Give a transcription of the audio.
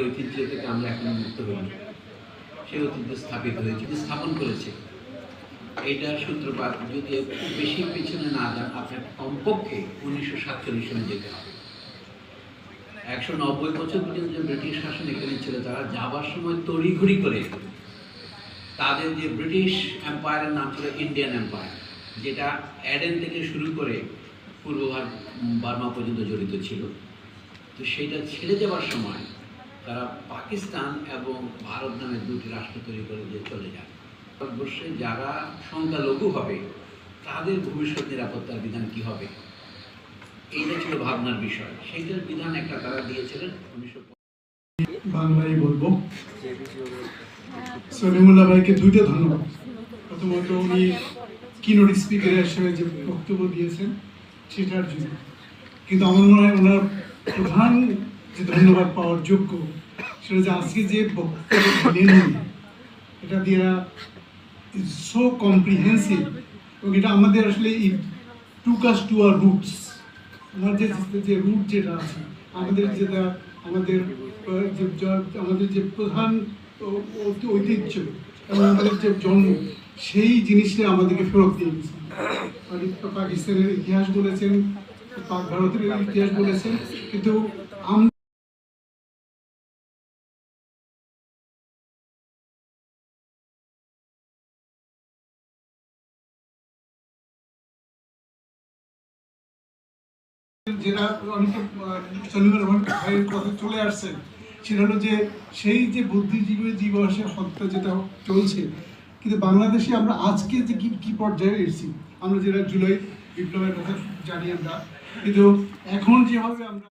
ঐতিহ্য থেকে আমরা এখনো মুক্ত হইনি। সেই ঐতিহ্য স্থাপিত হয়েছে, স্থাপন করেছে। এইটার সূত্রপাত যদি খুব বেশি পিছনে না যান, আপনার কমপক্ষে 1947 সালে যেতে হবে। 190 বছর পর্যন্ত যে ব্রিটিশ শাসন এখানে ছিল, তারা যাবার সময় তড়িঘড়ি করে তাদের যে ব্রিটিশ এম্পায়ারের নাম ছিল ইন্ডিয়ান এম্পায়ার, যেটা অ্যাডেন থেকে শুরু করে পূর্ব বার্মা পর্যন্ত জড়িত ছিল, তো সেইটা ছেড়ে যাওয়ার সময় তারা পাকিস্তান এবং ভারত নামে দুটি রাষ্ট্র তৈরি করে দিয়ে চলে যায়। ভারতবর্ষে যারা সংখ্যালঘু হবে তাদের ভবিষ্যৎ নিরাপত্তার বিধান কি হবে, এইটা ছিল ভাবনার বিষয়। সেইটার বিধান একটা তারা দিয়েছিলেন 1950। বাংলায় বলবো। সলিমুল্লাহ ভাইকে দুইটা ধন্যবাদ। প্রথমত উনি কিনোট স্পিকার হিসেবে যে বক্তব্য দিয়েছেন সেটার জন্য, কিন্তু আমার মনে হয় ওনার প্রধান যে ধন্যবাদ পাওয়ার যোগ্য সেটা যে আজকে যে বক্তব্য দিলেন এটা দিয়ে ইজ সো কম্প্রিহেন্সিভ, এবং এটা আমাদের আসলে টুক আস টু আর রুটস। আমার যে রুট যেটা আছে, আমাদের যেটা আমাদের যে প্রধান ঐতিহ্য এবং আমাদের যে জন্ম, সেই জিনিসটা আমাদেরকে ফেরত দিয়ে গেছে। পাকিস্তানের ইতিহাস বলেছেন, পাক ভারতের ইতিহাস বলেছেন, কিন্তু যেটা অনেক ভাইয়ের কথা চলে আসছে, সেটা হলো যে সেই যে বুদ্ধিজীবী দিবসের হত্যা যেটা চলছে, কিন্তু বাংলাদেশে আমরা আজকে যে কি পর্যায়ে এসেছি, আমরা যেটা জুলাই বিপ্লবের কথা জানি আমরা, কিন্তু এখন যেভাবে আমরা